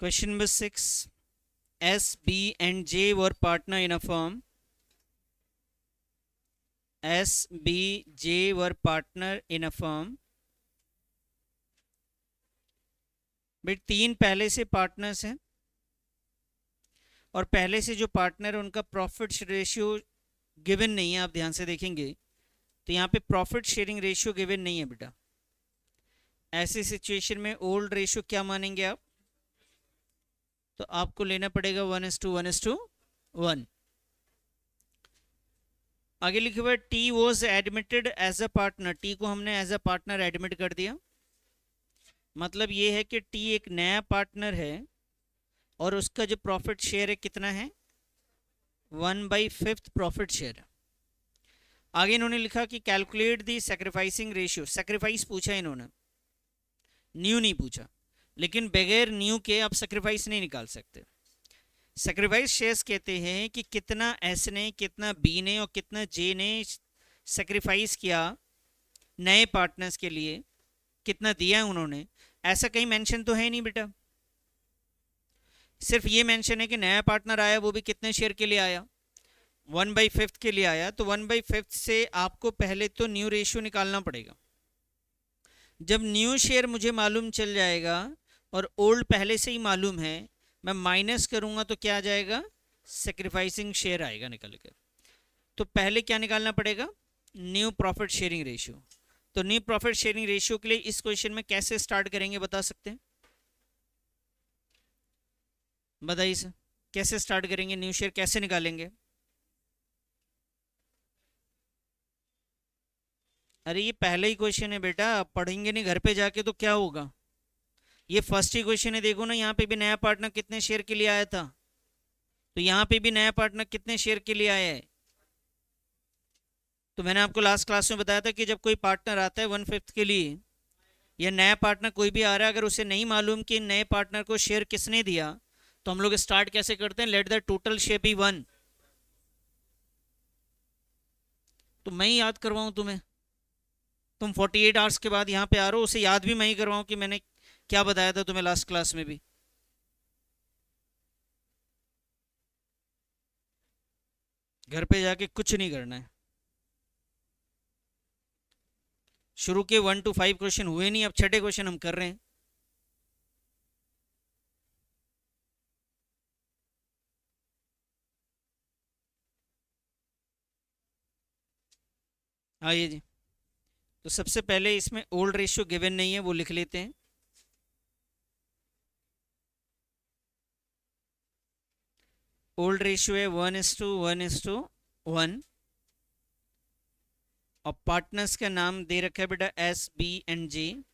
Question number 6. S, B, and J were partner in a firm. S, B, J were partner in a firm. भाई तीन पहले से partners हैं और पहले से जो पार्टनर है उनका प्रॉफिट रेशियो गिवन नहीं है। आप ध्यान से देखेंगे तो यहाँ पे प्रॉफिट शेयरिंग रेशियो गिवन नहीं है बेटा। ऐसी सिचुएशन में ओल्ड रेशियो क्या मानेंगे आप? तो आपको लेना पड़ेगा 1:1:1। आगे लिखे हुए T was admitted as a partner. T को हमने एज अ पार्टनर एडमिट कर दिया। मतलब ये है कि टी एक नया पार्टनर है और उसका जो प्रॉफिट शेयर है कितना है? 1/5 प्रॉफिट शेयर है। आगे इन्होंने लिखा कि calculate the sacrificing ratio. Sacrifice पूछा इन्होंने, न्यू नहीं पूछा, लेकिन बगैर न्यू के आप सैक्रिफाइस नहीं निकाल सकते। सैक्रिफाइस शेयर्स कहते हैं कि कितना एस ने, कितना बी ने और कितना जे ने सैक्रिफाइस किया नए पार्टनर्स के लिए, कितना दिया है उन्होंने। ऐसा कहीं मेंशन तो है नहीं बेटा। सिर्फ ये मेंशन है कि नया पार्टनर आया, वो भी कितने शेयर के लिए आया? 1/5 के लिए आया। तो 1/5 से आपको पहले तो न्यू रेशियो निकालना पड़ेगा। जब न्यू शेयर मुझे मालूम चल जाएगा और ओल्ड पहले से ही मालूम है, मैं माइनस करूंगा तो क्या आ जाएगा? सेक्रीफाइसिंग शेयर आएगा निकल कर। तो पहले क्या निकालना पड़ेगा? New profit sharing ratio. तो न्यू प्रॉफिट शेयरिंग रेशियो के लिए इस क्वेश्चन में कैसे स्टार्ट करेंगे बता सकते हैं? बताइए सर, कैसे स्टार्ट करेंगे? न्यू शेयर कैसे निकालेंगे? अरे ये पहला ही क्वेश्चन है बेटा, आप पढ़ेंगे नहीं घर पे जाके तो क्या होगा? ये फर्स्ट ही क्वेश्चन है। देखो ना, यहाँ पे भी नया पार्टनर कितने शेयर के लिए आया था, तो यहाँ पे भी नया पार्टनर कितने शेयर के लिए आया है? तो मैंने आपको लास्ट क्लास में बताया था कि जब कोई पार्टनर आता है 1/5 के लिए, या नया पार्टनर कोई भी आ रहा है, अगर उसे नहीं मालूम कि नए पार्टनर को शेयर किसने दिया, तो हम लोग स्टार्ट कैसे करते हैं? Let the total share be 1। तो मैं ही याद करवाऊं तुम्हें? तुम 48 आवर्स के बाद यहाँ पे आ रहे हो, उसे याद भी मैं ही करवाऊं कि मैंने क्या बताया था तुम्हें लास्ट क्लास में भी? घर पे जाके कुछ नहीं करना है। शुरू के 1 to 5 क्वेश्चन हुए नहीं, अब छठे क्वेश्चन हम कर रहे हैं। आइए जी। तो सबसे पहले इसमें ओल्ड रेशियो गिवन नहीं है, वो लिख लेते हैं। ओल्ड रेशियो है 1:1:1 और पार्टनर्स का नाम दे रखा है बेटा एस, बी एंड जे।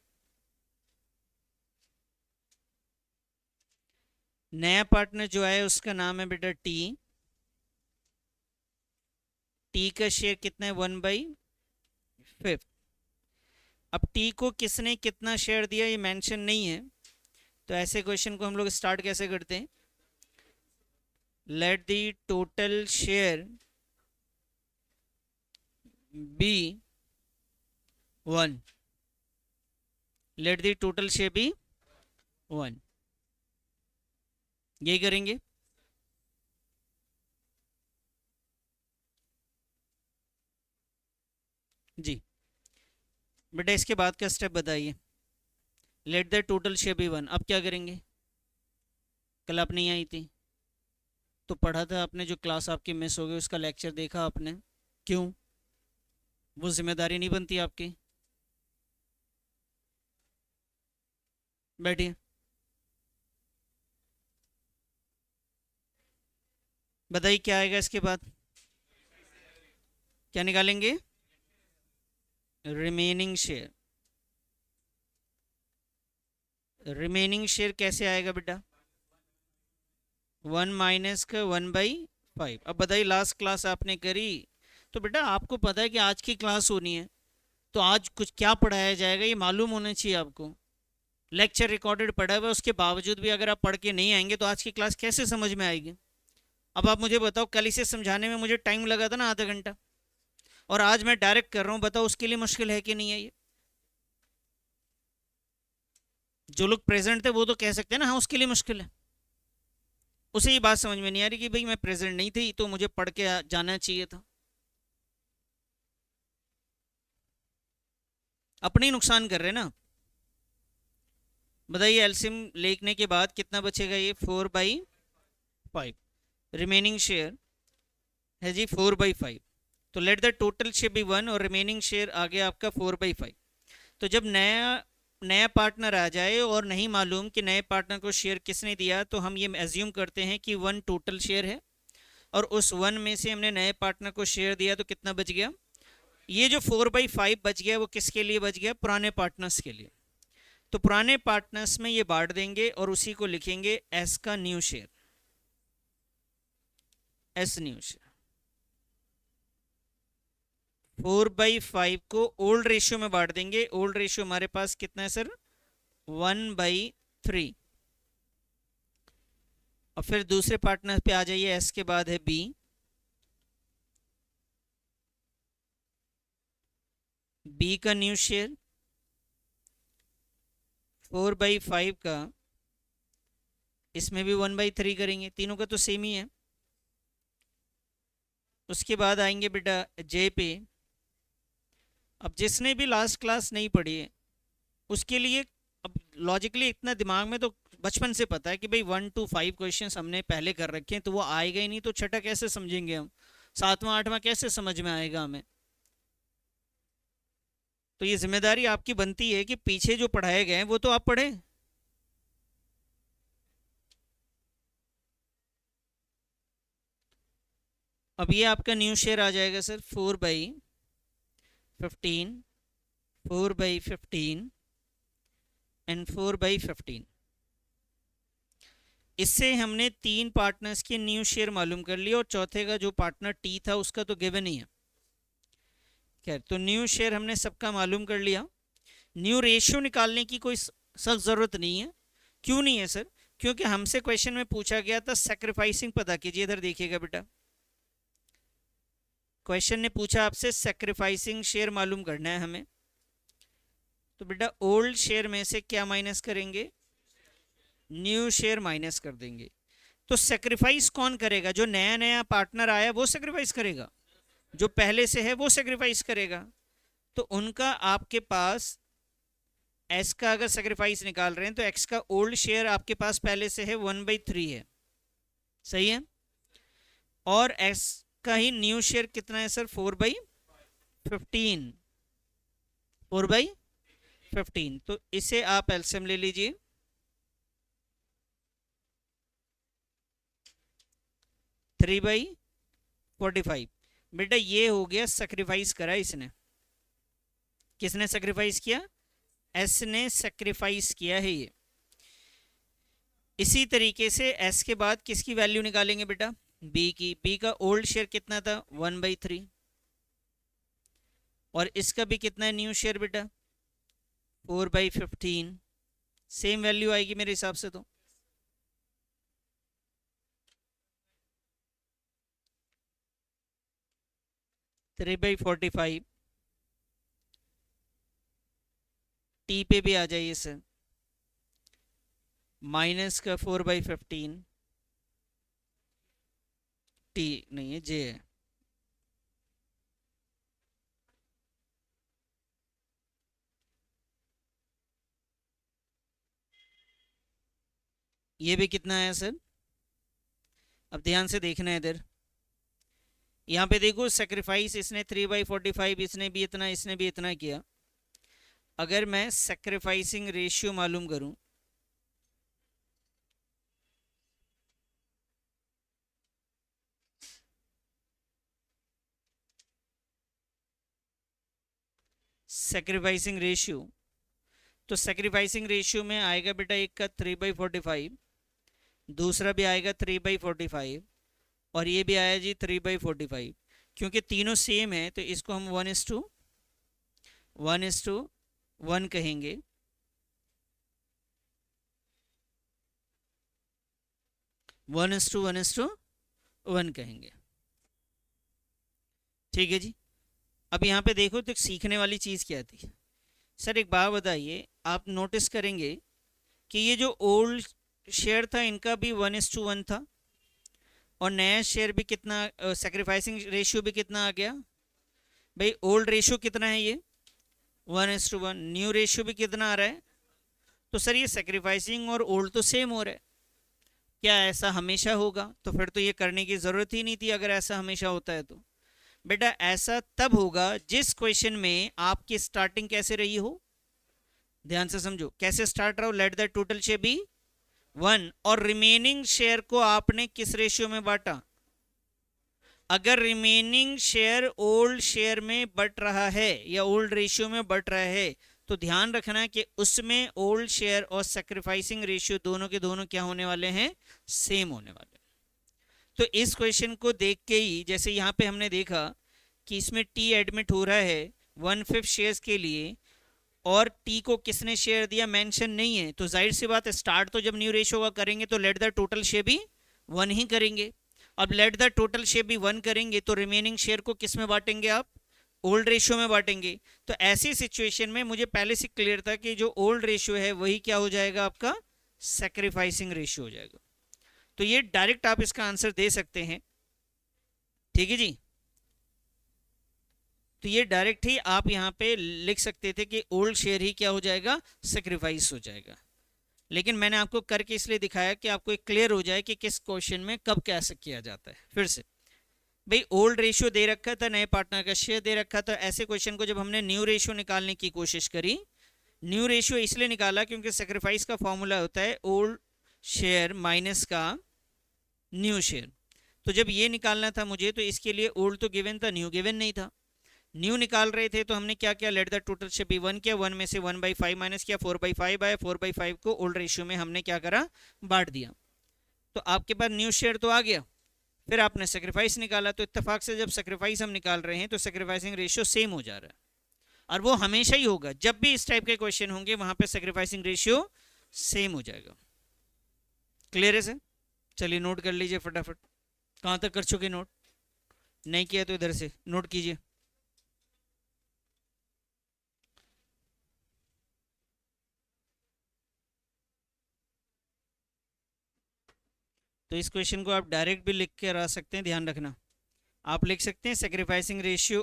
नया पार्टनर जो है उसका नाम है बेटा टी। टी का शेयर कितना है? 1/5। अब टी को किसने कितना शेयर दिया ये मेंशन नहीं है, तो ऐसे क्वेश्चन को हम लोग स्टार्ट कैसे करते हैं? Let the total share be 1। Let the total share be 1। यही करेंगे। जी बेटा, इसके बाद का स्टेप बताइए। Let the total share be 1। अब क्या करेंगे? कल आप नहीं आई थी तो पढ़ा था आपने, जो क्लास आपकी मिस हो गई उसका लेक्चर देखा आपने। क्यों? वो जिम्मेदारी नहीं बनती आपकी? बैठिए। बताइए क्या आएगा इसके बाद? क्या निकालेंगे? Remaining share. रिमेनिंग शेयर कैसे आएगा बेटा? 1 माइनस का 1/5। अब बताइए, लास्ट क्लास आपने करी तो बेटा आपको पता है कि आज की क्लास होनी है, तो आज कुछ क्या पढ़ाया जाएगा ये मालूम होना चाहिए आपको। लेक्चर रिकॉर्डेड पढ़ा हुआ है, उसके बावजूद भी अगर आप पढ़ के नहीं आएंगे तो आज की क्लास कैसे समझ में आएगी? अब आप मुझे बताओ, कल इसे समझाने में मुझे टाइम लगा था ना आधा घंटा, और आज मैं डायरेक्ट कर रहा हूँ, बताओ उसके लिए मुश्किल है कि नहीं है ये? जो लोग प्रेजेंट थे वो तो कह सकते हैं ना हाँ उसके लिए मुश्किल है, उसे ये बात समझ में नहीं आ रही कि भाई मैं प्रेजेंट नहीं थी तो मुझे पढ़ के जाना चाहिए था। अपने ही नुकसान कर रहे हैं ना। बताइए एलसीएम लेने के बाद कितना बचेगा, ये 4/5, रिमेनिंग शेयर है जी 4/5। तो let the total share be 1 और रिमेनिंग शेयर आ गया आपका 4/5। तो जब नया नया पार्टनर आ जाए और नहीं मालूम कि नए पार्टनर को शेयर किसने दिया, तो हम ये एज्यूम करते हैं कि 1 टोटल शेयर है और उस 1 में से हमने नए पार्टनर को शेयर दिया, तो कितना बच गया, ये जो 4/5 बच गया वो किसके लिए बच गया, पुराने पार्टनर्स के लिए। तो पुराने पार्टनर्स में ये बांट देंगे और उसी को लिखेंगे एस का new share, S new share. 4/5 को ओल्ड रेशियो में बांट देंगे, ओल्ड रेशियो हमारे पास कितना है सर, 1/3। और फिर दूसरे पार्टनर पे आ जाइए, एस के बाद है बी, बी का न्यू शेयर 4/5 का, इसमें भी 1/3 करेंगे, तीनों का तो सेम ही है। उसके बाद आएंगे बेटा जे पे। अब जिसने भी लास्ट क्लास नहीं पढ़ी है उसके लिए, अब लॉजिकली इतना दिमाग में तो बचपन से पता है कि भाई 1 to 5 क्वेश्चन हमने पहले कर रखे हैं, तो वो आएगा ही नहीं, तो छठा कैसे समझेंगे हम, सातवां आठवां कैसे समझ में आएगा हमें। तो ये जिम्मेदारी आपकी बनती है कि पीछे जो पढ़ाए गए हैं वो तो आप पढ़े। अब ये आपका न्यू शेयर आ जाएगा सर 4/15, 4/15 एंड 4/15। इससे हमने 3 पार्टनर्स के न्यू शेयर मालूम कर लिए और चौथे का जो पार्टनर टी था उसका तो गिवन ही है। खैर, तो न्यू शेयर हमने सबका मालूम कर लिया। न्यू रेशियो निकालने की कोई सख्त ज़रूरत नहीं है। क्यों नहीं है सर, क्योंकि हमसे क्वेश्चन में पूछा गया था सेक्रीफाइसिंग, पता कीजिए इधर देखिएगा बेटा, क्वेश्चन ने पूछा आपसे सेक्रीफाइसिंग शेयर मालूम करना है हमें। तो बेटा ओल्ड शेयर में से क्या माइनस करेंगे, न्यू शेयर माइनस कर देंगे। तो सेक्रीफाइस कौन करेगा, जो नया नया पार्टनर आया वो सेक्रीफाइस करेगा, जो पहले से है वो सेक्रीफाइस करेगा। तो उनका आपके पास एस का अगर सेक्रीफाइस निकाल रहे हैं तो एक्स का ओल्ड शेयर आपके पास पहले से है 1/3 है, सही है। और एस का ही न्यू शेयर कितना है सर, 4/15, 4/15। तो इसे आप एलसीएम ले लीजिए, 3/45। बेटा ये हो गया सेक्रीफाइस करा इसने, किसने सेक्रीफाइस किया, एस ने सेक्रीफाइस किया है ये। इसी तरीके से एस के बाद किसकी वैल्यू निकालेंगे बेटा, बी की। बी का ओल्ड शेयर कितना था, 1/3। और इसका भी कितना है न्यू शेयर बेटा, 4/15। सेम वैल्यू आएगी मेरे हिसाब से। तो थ्री बाई 45, टी पे भी आ जाइए सर, माइनस का 4/15, टी नहीं है जे है। ये भी कितना है सर, अब ध्यान से देखना है इधर, यहाँ पे देखो सेक्रीफाइस इसने 3/45, इसने भी इतना, इसने भी इतना किया। अगर मैं सेक्रीफाइसिंग रेशियो मालूम करूं, सेक्रीफाइसिंग रेशियो, तो सेक्रीफाइसिंग रेशियो में आएगा बेटा एक का 3/45, दूसरा भी आएगा 3/45 और ये भी आया जी 3/45। क्योंकि तीनों सेम है तो इसको हम 1:1 कहेंगे। वन इज टू वन कहेंगे, ठीक है जी। अब यहाँ पे देखो तो सीखने वाली चीज़ क्या थी सर, एक बात बताइए, आप नोटिस करेंगे कि ये जो ओल्ड शेयर था इनका भी 1:1 था, और नया शेयर भी कितना, सेक्रीफाइसिंग रेशियो भी कितना आ गया भाई, ओल्ड रेशियो कितना है ये 1:1, न्यू रेशियो भी कितना आ रहा है, तो सर ये सेक्रीफाइसिंग और ओल्ड तो सेम हो रहा है, क्या ऐसा हमेशा होगा? तो फिर तो ये करने की ज़रूरत ही नहीं थी अगर ऐसा हमेशा होता है तो। बेटा ऐसा तब होगा जिस क्वेश्चन में आपकी स्टार्टिंग कैसे रही हो, ध्यान से समझो, कैसे स्टार्ट रहा हो, let the total share be 1, और रिमेनिंग शेयर को आपने किस रेशियो में बांटा, अगर रिमेनिंग शेयर ओल्ड शेयर में बट रहा है या ओल्ड रेशियो में बट रहा है, तो ध्यान रखना कि उसमें ओल्ड शेयर और सैक्रिफाइसिंग रेशियो दोनों के दोनों क्या होने वाले हैं, सेम होने वाले। तो इस क्वेश्चन को देख के ही, जैसे यहाँ पे हमने देखा कि इसमें टी एडमिट हो रहा है 1/5 शेयर्स के लिए, और टी को किसने शेयर दिया मेंशन नहीं है, तो जाहिर सी बात है स्टार्ट तो जब न्यू रेशियो का करेंगे तो लेट द टोटल शेयर भी 1 ही करेंगे। अब लेट द टोटल शेयर भी 1 करेंगे तो रिमेनिंग शेयर को किस में बांटेंगे आप, ओल्ड रेशियो में बांटेंगे। तो ऐसी सिचुएशन में मुझे पहले से क्लियर था कि जो ओल्ड रेशियो है वही क्या हो जाएगा, आपका सैक्रिफाइसिंग रेशियो हो जाएगा। तो ये डायरेक्ट आप इसका आंसर दे सकते हैं, ठीक है जी। तो ये डायरेक्ट ही आप यहाँ पे लिख सकते थे कि ओल्ड शेयर ही क्या हो जाएगा, सैक्रिफाइस हो जाएगा। लेकिन मैंने आपको करके इसलिए दिखाया कि आपको एक क्लियर हो जाए कि किस क्वेश्चन में कब कैसे किया जाता है। फिर से भाई ओल्ड रेशियो दे रखा था, नए पार्टनर का शेयर दे रखा था, ऐसे क्वेश्चन को जब हमने न्यू रेशियो निकालने की कोशिश करी, न्यू रेशियो इसलिए निकाला क्योंकि सैक्रिफाइस का फॉर्मूला होता है ओल्ड शेयर माइनस का न्यू शेयर। तो जब ये निकालना था मुझे, तो इसके लिए ओल्ड तो गिवन था, न्यू गिवन नहीं था। न्यू निकाल रहे थे तो हमने क्या किया, let the total share be 1 किया, 1 में से 1/5 माइनस किया, 4/5 आया, 4/5 को ओल्ड रेशियो में हमने क्या करा, बांट दिया। तो आपके पास न्यू शेयर तो आ गया, फिर आपने सेक्रीफाइस निकाला, तो इत्तेफाक से जब सेक्रीफाइस हम निकाल रहे हैं तो सेक्रीफाइसिंग रेशियो सेम हो जा रहा है, और वो हमेशा ही होगा, जब भी इस टाइप के क्वेश्चन होंगे वहां पे सेक्रीफाइसिंग रेशियो सेम हो जाएगा। क्लियर है सर? चलिए नोट कर लीजिए फटाफट, कहाँ तक कर चुके नोट, नहीं किया तो इधर से नोट कीजिए। तो इस क्वेश्चन को आप डायरेक्ट भी लिख कर आ सकते हैं, ध्यान रखना, आप लिख सकते हैं sacrificing ratio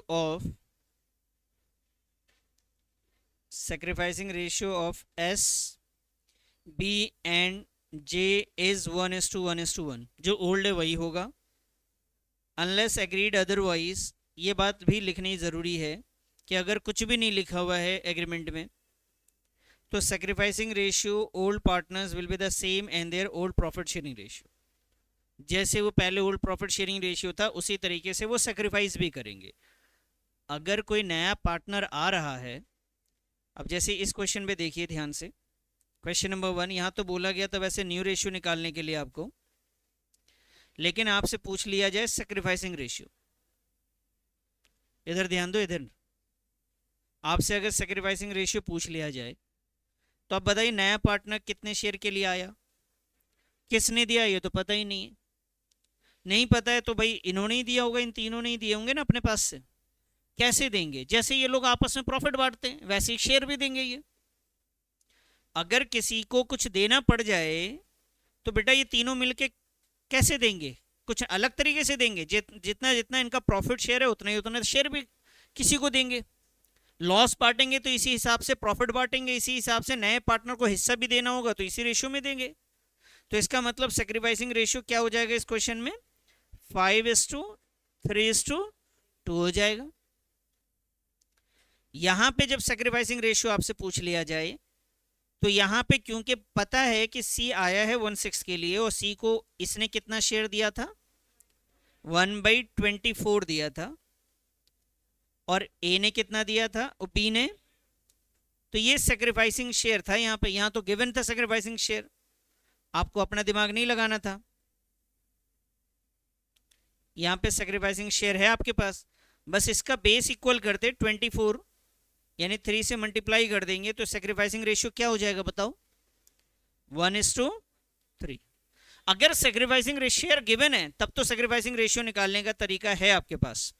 of S B and J is 1:1:1, जो ओल्ड है वही होगा, अनलेस एग्रीड अदरवाइज। ये बात भी लिखनी ज़रूरी है कि अगर कुछ भी नहीं लिखा हुआ है एग्रीमेंट में, तो sacrificing ratio old partners will be the same and their old profit sharing ratio, जैसे वो पहले ओल्ड प्रॉफिट शेयरिंग रेशियो था उसी तरीके से वो सेक्रीफाइस भी करेंगे। अगर कोई नया पार्टनर आ रहा है, अब जैसे इस क्वेश्चन पे देखिए ध्यान से, क्वेश्चन नंबर 1, यहाँ तो बोला गया था वैसे न्यू रेशियो निकालने के लिए आपको, लेकिन आपसे पूछ लिया जाए सेक्रीफाइसिंग रेशियो, इधर ध्यान दो, इधर आपसे अगर सेक्रीफाइसिंग रेशियो पूछ लिया जाए तो आप बताइए नया पार्टनर कितने शेयर के लिए आया, किसने दिया, ये तो पता ही नहीं है। नहीं पता है तो भाई इन्होंने ही दिया होगा, इन तीनों ने ही दिए होंगे ना अपने पास से। कैसे देंगे, जैसे ये लोग आपस में प्रॉफिट बांटते हैं वैसे ही शेयर भी देंगे ये। अगर किसी को कुछ देना पड़ जाए तो बेटा ये तीनों मिलके कैसे देंगे, कुछ अलग तरीके से देंगे, जितना जितना इनका प्रॉफिट शेयर है उतना ही उतना शेयर भी किसी को देंगे। लॉस बांटेंगे तो इसी हिसाब से प्रॉफिट बांटेंगे, इसी हिसाब से नए पार्टनर को हिस्सा भी देना होगा तो इसी रेशियो में देंगे। तो इसका मतलब सेक्रीफाइसिंग रेशियो क्या हो जाएगा इस क्वेश्चन में, 5:3:2 हो जाएगा। यहां पे जब सेक्रीफाइसिंग रेशियो आपसे पूछ लिया जाए तो यहां पे क्योंकि पता है कि सी आया है 1/6 के लिए, और सी को इसने कितना शेयर दिया था, 1/24 दिया था, और ए ने कितना दिया था, और बी ने, तो ये सेक्रीफाइसिंग शेयर था यहाँ पे, यहाँ तो गिवन था सेक्रीफाइसिंग शेयर, आपको अपना दिमाग नहीं लगाना था, यहाँ पे सेक्रीफाइसिंग शेयर है आपके पास, बस इसका बेस इक्वल करते 24 यानी 3 से मल्टीप्लाई कर देंगे तो सेक्रीफाइसिंग रेशियो क्या हो जाएगा बताओ, 1:3। अगर सेक्रीफाइसिंग शेयर गिवन है तब तो सेक्रीफाइसिंग रेशियो निकालने का तरीका है आपके पास,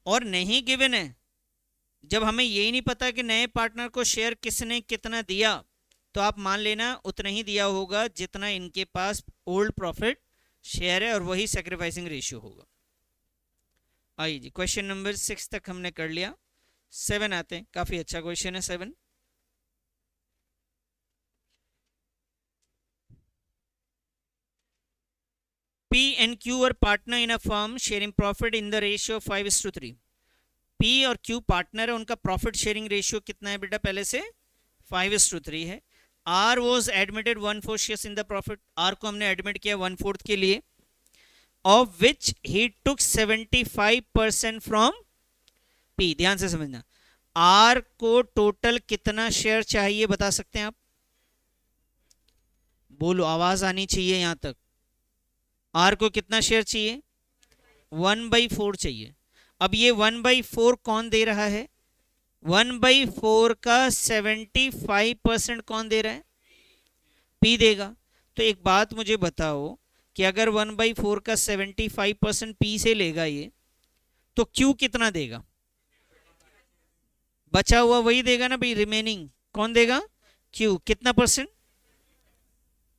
और नहीं गिवन है, जब हमें यही नहीं पता कि नए पार्टनर को शेयर किसने कितना दिया, तो आप मान लेना उतना ही दिया होगा जितना इनके पास ओल्ड प्रॉफिट शेयर है, और वही सेक्रीफाइसिंग रेशियो होगा। आइए जी, क्वेश्चन नंबर 6 तक हमने कर लिया। 7 आते हैं, काफी अच्छा क्वेश्चन है 7। P and Q are partner in a firm sharing profit in the ratio of 5:3। P और Q पार्टनर है, उनका प्रॉफिट शेयरिंग रेशियो कितना है बेटा, पहले से 5:3 है। R was admitted 1/4 shares in the profit। R को हमने एडमिट किया 1/4 के लिए, of which he took 75% from P। ध्यान से समझना, R को टोटल कितना शेयर चाहिए बता सकते हैं आप? बोलो, आवाज आनी चाहिए यहां तक। R को कितना शेयर चाहिए? 1/4 चाहिए। अब ये 1/4 कौन दे रहा है? 1/4 का 75% कौन दे रहा है? P देगा। तो एक बात मुझे बताओ कि अगर 1/4 का 75% P से लेगा ये, तो Q कितना देगा? बचा हुआ वही देगा ना भाई, रिमेनिंग कौन देगा? Q। कितना परसेंट?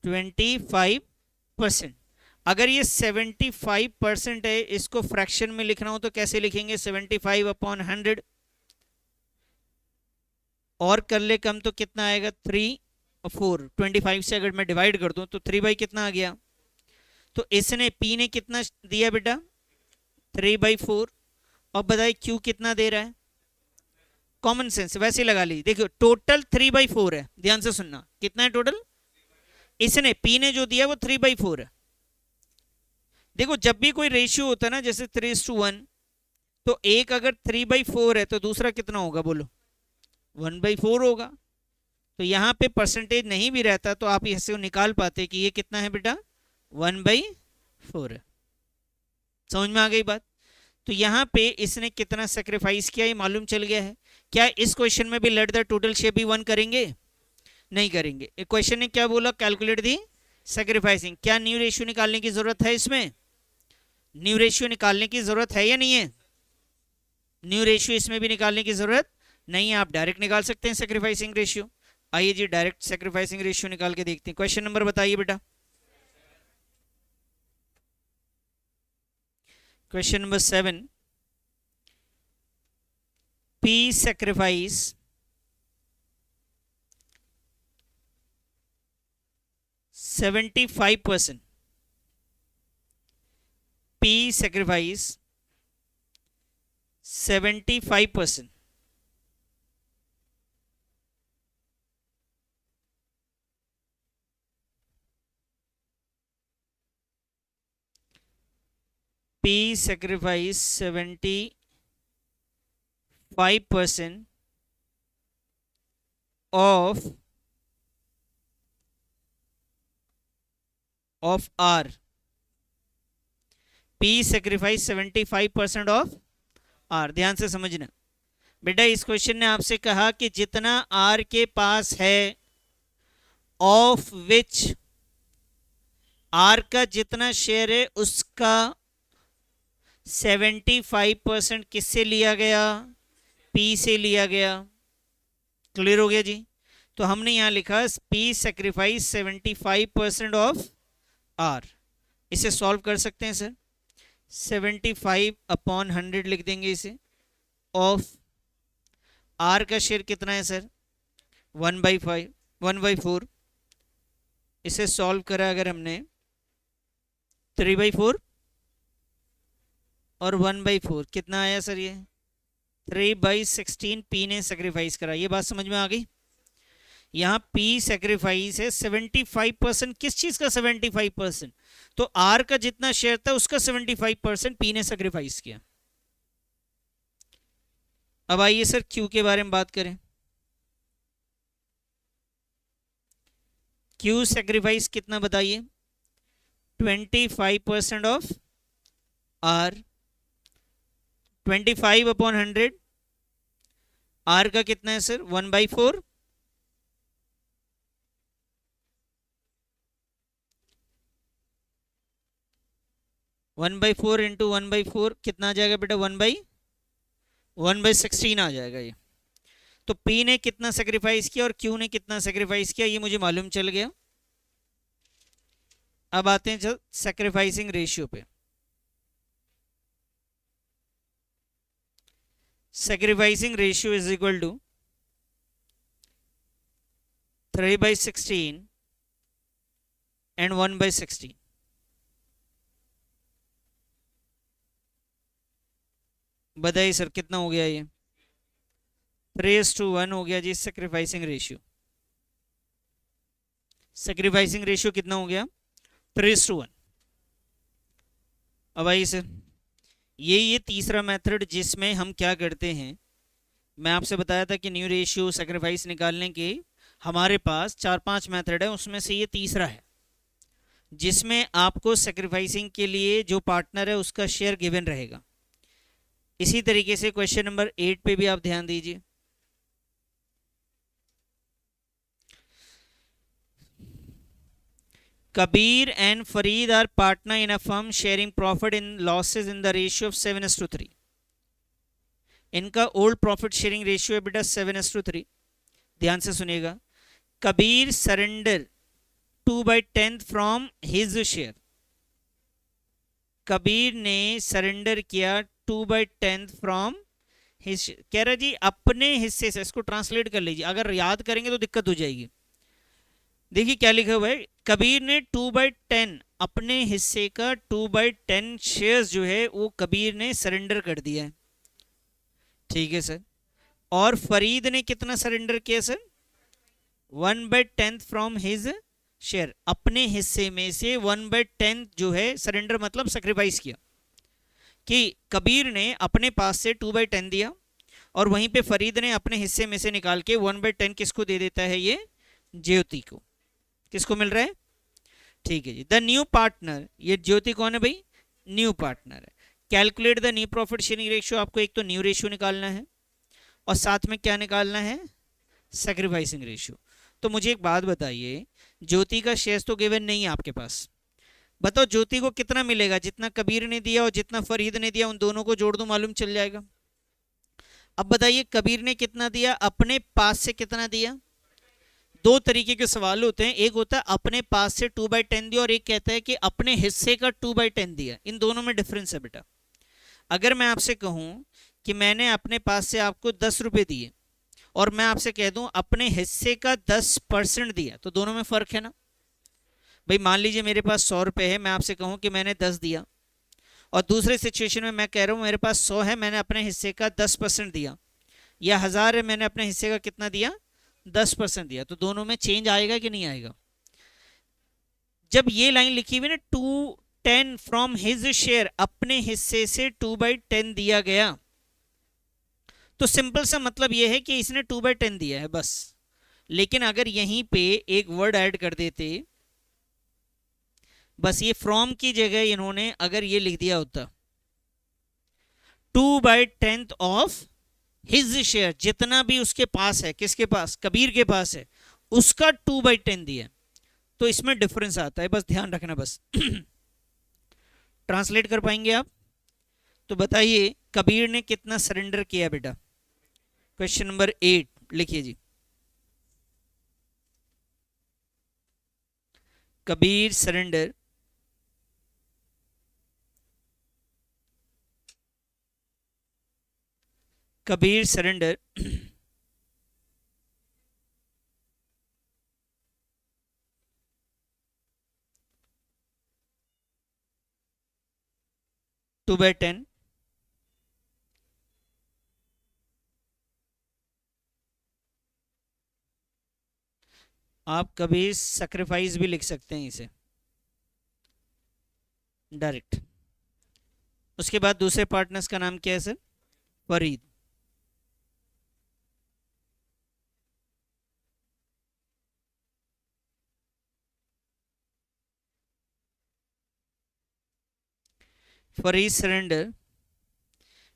25%। अगर ये 75% है, इसको फ्रैक्शन में लिखना हो तो कैसे लिखेंगे? 75/100। और कर ले कम तो कितना आएगा? 3 और 4। 25 से अगर मैं डिवाइड कर दूं तो 3 कितना आ गया? तो इसने P ने कितना दिया बेटा? 3/4। अब बताइए Q कितना दे रहा है? कॉमन सेंस वैसे लगा लीजिए। देखिए टोटल 3/4 है, ध्यान से सुनना, कितना है टोटल? इसने P ने जो दिया वो 3/4 है। देखो जब भी कोई रेशियो होता है ना, जैसे 3:1, तो एक अगर 3/4 है तो दूसरा कितना होगा बोलो? 1/4 होगा। तो यहाँ पे परसेंटेज नहीं भी रहता तो आप इससे निकाल पाते कि ये कितना है बेटा? 1/4 है। समझ में आ गई बात? तो यहाँ पे इसने कितना सेक्रीफाइस किया ये मालूम चल गया है। क्या इस क्वेश्चन में भी let the total share be 1 करेंगे? नहीं करेंगे। क्वेश्चन ने क्या बोला? Calculate the sacrificing. क्या न्यू रेशियो निकालने की जरूरत है? इसमें न्यू रेशियो निकालने की जरूरत है या नहीं है? न्यू रेशियो इसमें भी निकालने की जरूरत नहीं है, आप डायरेक्ट निकाल सकते हैं सेक्रीफाइसिंग रेशियो। आइए जी डायरेक्ट सेक्रीफाइसिंग रेशियो निकाल के देखते हैं। क्वेश्चन नंबर बताइए बेटा। Question number 7, P sacrifice 75%। P sacrifice 75%। P sacrifice 75% of R। P sacrifice 75% of R। ध्यान से समझना बेटा, इस क्वेश्चन ने आपसे कहा कि जितना R के पास है, ऑफ विच R का जितना शेयर है उसका 75% किससे लिया गया? P से लिया गया। क्लियर हो गया जी? तो हमने यहां लिखा P सेक्रीफाइस 75% ऑफ R। इसे सॉल्व कर सकते हैं सर। 75/100 लिख देंगे इसे। ऑफ R का शेयर कितना है सर? 1/4। इसे सॉल्व करा अगर हमने, 3/4 और 1/4 कितना आया सर? ये 3/16 P ने सेक्रीफाइस करा। ये बात समझ में आ गई? यहाँ P सेक्रीफाइस है 75%। किस चीज का 75%? तो R का जितना शेयर था उसका 75% P ने सेक्रीफाइस किया। अब आइए सर Q के बारे में बात करें। Q सेक्रीफाइस कितना बताइए? 25% ऑफ R। 25/100 R का कितना है सर? 1/4। 1/4 इंटू 1/4 कितना आ जाएगा बेटा? 1/16 आ जाएगा ये। तो P ने कितना सेक्रीफाइस किया और Q ने कितना सेक्रीफाइस किया, ये मुझे मालूम चल गया। अब आते हैं सेक्रीफाइसिंग रेशियो पे। Sacrificing ratio is equal to 3/16 and 1/16। बताइए सर कितना हो गया ये? 3:1 हो गया जी सेक्रीफाइसिंग रेशियो। सेक्रीफाइसिंग रेशियो कितना हो गया? 3:1। अब आइए सर, ये तीसरा मेथड जिसमें हम क्या करते हैं, मैं आपसे बताया था कि न्यू रेशियो सेक्रीफाइस निकालने के हमारे पास 4-5 मेथड है, उसमें से ये तीसरा है जिसमें आपको सेक्रीफाइसिंग के लिए जो पार्टनर है उसका शेयर गिवन रहेगा। इसी तरीके से क्वेश्चन नंबर 8 पे भी आप ध्यान दीजिए। Kabir and Fareed are partner in a firm sharing profit in losses in the ratio of 7:3। इनका ओल्ड प्रॉफिट शेयरिंग रेशियो है बेटा 7:3। ध्यान से सुनिएगा। Kabir surrender 2/10 from his share. Kabir ने सरेंडर किया 2/10 फ्रॉम हिज। कह रहा जी अपने हिस्से से, इसको ट्रांसलेट कर लीजिए, अगर याद करेंगे तो दिक्कत हो जाएगी। देखिए क्या लिखा हुआ है, कबीर ने 2/10 अपने हिस्से का 2/10 शेयर्स जो है वो कबीर ने सरेंडर कर दिया है। ठीक है सर। और फरीद ने कितना सरेंडर किया सर? 1/10 from his share. अपने हिस्से में से 1/10 जो है सरेंडर मतलब सेक्रीफाइस किया, कि कबीर ने अपने पास से 2/10 दिया और वहीं पे फरीद ने अपने हिस्से में से निकाल के 1/10 किसको दे देता है? ये ज्योति को। किसको मिल रहा है? ठीक है जी। द न्यू पार्टनर, ये ज्योति कौन है भाई? न्यू पार्टनर है। Calculate the new profit sharing ratio. आपको एक तो न्यू रेशियो निकालना है और साथ में क्या निकालना है? Sacrificing ratio. तो मुझे एक बात बताइए, ज्योति का शेयर तो गिवन नहीं है आपके पास, बताओ ज्योति को कितना मिलेगा? जितना कबीर ने दिया और जितना फरीद ने दिया उन दोनों को जोड़ दो, मालूम चल जाएगा। अब बताइए कबीर ने कितना दिया, अपने पास से कितना दिया? दो तरीके के सवाल होते हैं, एक होता है अपने पास से 2/10 दिया और एक कहता है कि अपने हिस्से का 2/10 दिया। इन दोनों में डिफरेंस है बेटा। अगर मैं आपसे कहूं कि मैंने अपने पास से आपको 10 रुपए दिए और मैं आपसे कह दूं अपने हिस्से का 10% दिया, तो दोनों में फर्क है ना भाई। मान लीजिए मेरे पास 100 रुपए है, मैं आपसे कहूं कि मैंने 10 दिया, और दूसरे सिचुएशन में मैं कह रहा हूं मेरे पास 100 है, मैंने अपने हिस्से का 10% दिया, या 1000 है, मैंने अपने हिस्से का कितना दिया? 10% दिया। तो दोनों में चेंज आएगा कि नहीं आएगा? जब ये लाइन लिखी हुई ना 2/10 फ्रॉम हिज शेयर, अपने हिस्से से 2/10 दिया गया, तो सिंपल सा मतलब ये है कि इसने 2/10 दिया है बस। लेकिन अगर यहीं पे एक वर्ड ऐड कर देते, बस ये फ्रॉम की जगह इन्होंने अगर ये लिख दिया होता 2/10 ऑफ हिज शेयर, जितना भी उसके पास है, किसके पास? कबीर के पास है, उसका 2/10 दिया, तो इसमें डिफरेंस आता है, बस ध्यान रखना। बस ट्रांसलेट कर पाएंगे आप? तो बताइए कबीर ने कितना सरेंडर किया बेटा? क्वेश्चन नंबर 8 लिखिए जी। कबीर सरेंडर कबीर सरेंडर 2/10 आप कभी सैक्रिफाइस भी लिख सकते हैं इसे डायरेक्ट। उसके बाद दूसरे पार्टनर्स का नाम क्या है सर? फरीद। फरीद सरेंडर,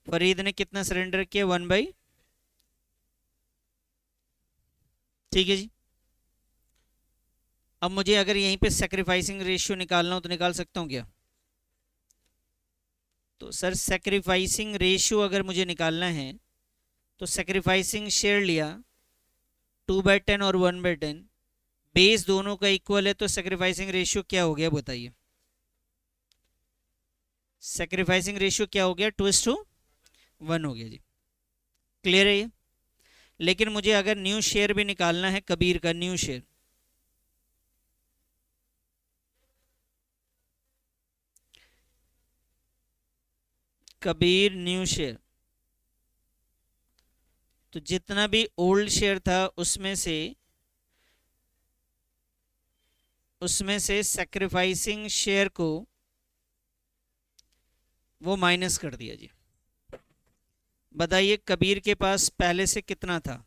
फरीद ने कितना सरेंडर किया? 1/। ठीक है जी। अब मुझे अगर यहीं पे सैक्रिफाइसिंग रेशियो निकालना हो तो निकाल सकता हूं क्या? तो सर सैक्रिफाइसिंग रेशियो अगर मुझे निकालना है तो सेक्रीफाइसिंग शेयर लिया 2/10 और 1/10, बेस दोनों का इक्वल है, तो सेक्रीफाइसिंग रेशियो क्या हो गया बताइए? सेक्रीफाइसिंग रेशियो क्या हो गया? 2:1 हो गया जी। क्लियर है ये? लेकिन मुझे अगर न्यू शेयर भी निकालना है कबीर का, new share, Kabir new share, तो जितना भी ओल्ड शेयर था उसमें से सैक्रिफाइसिंग शेयर को वो माइनस कर दिया जी। बताइए कबीर के पास पहले से कितना था?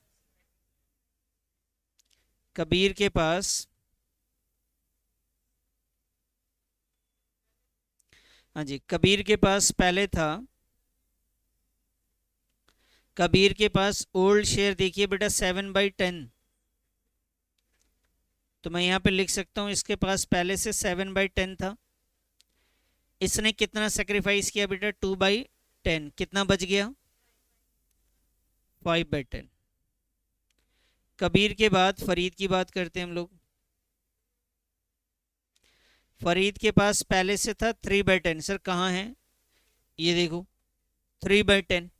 कबीर के पास, हाँ जी, कबीर के पास पहले था, कबीर के पास ओल्ड शेयर देखिए बेटा 7/10, तो मैं यहां पे लिख सकता हूं इसके पास पहले से 7/10 था। इसने कितना सेक्रीफाइस किया बेटा? 2/10, कितना बच गया? 5/10। कबीर के बाद फरीद की बात करते हैं हम लोग। फरीद के पास पहले से था 3/10। सर कहाँ है? ये देखो 3/10,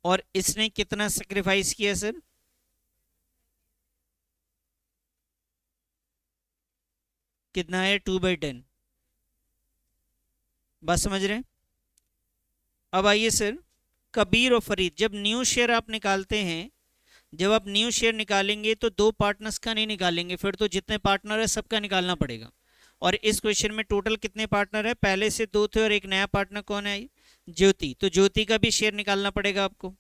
और इसने कितना सेक्रीफाइस किया सर? कितना है? 2/10। बात समझ रहे हैं? अब आइए सर, कबीर और फरीद, जब न्यू शेयर आप निकालते हैं, जब आप न्यू शेयर निकालेंगे तो दो पार्टनर्स का नहीं निकालेंगे, फिर तो जितने पार्टनर है सबका निकालना पड़ेगा। और इस क्वेश्चन में टोटल कितने पार्टनर है? पहले से 2 थे और एक नया पार्टनर कौन है? ज्योति। तो ज्योति का भी शेयर निकालना पड़ेगा आपको।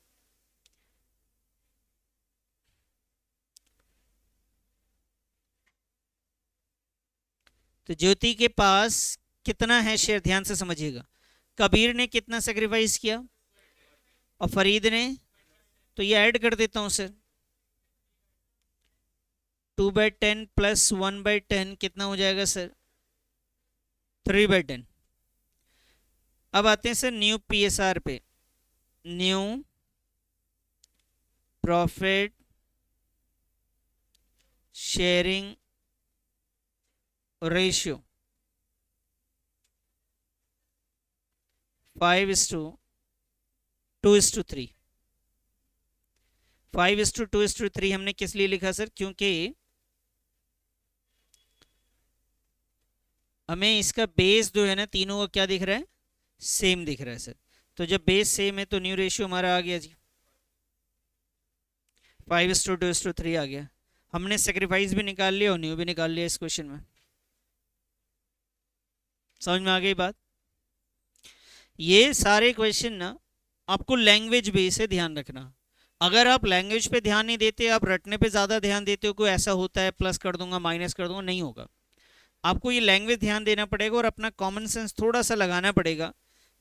तो ज्योति के पास कितना है शेयर? ध्यान से समझिएगा। कबीर ने कितना सेक्रीफाइस किया और फरीद ने, तो ये ऐड कर देता हूं सर, 2/10 प्लस 1/10 कितना हो जाएगा सर? 3/10। अब आते हैं सर न्यू पीएसआर पे, न्यू प्रॉफिट शेयरिंग रेशियो 5:2:3। 5:2:3 हमने किस लिए लिखा सर? क्योंकि हमें इसका बेस जो है ना, तीनों का क्या दिख रहा है? सेम दिख रहा है सर। तो जब बेस सेम है तो न्यू रेशियो हमारा आ गया जी, 5:2:3 आ गया। हमने सेक्रीफाइस भी निकाल लिया और न्यू भी निकाल लिया इस क्वेश्चन में। समझ में आ गई बात? ये सारे क्वेश्चन ना आपको लैंग्वेज बेस है, ध्यान रखना। अगर आप लैंग्वेज पे ध्यान नहीं देते, आप रटने पे ज़्यादा ध्यान देते हो, कोई ऐसा होता है प्लस कर दूंगा माइनस कर दूंगा, नहीं होगा। आपको ये लैंग्वेज ध्यान देना पड़ेगा और अपना कॉमन सेंस थोड़ा सा लगाना पड़ेगा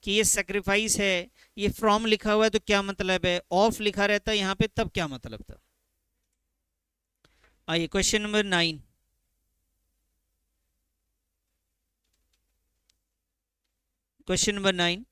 कि ये सेक्रीफाइस है, ये फ्रॉम लिखा हुआ है तो क्या मतलब है, ऑफ लिखा रहता है यहाँ पे तब क्या मतलब था। आइए क्वेश्चन नंबर 9। Question number 9,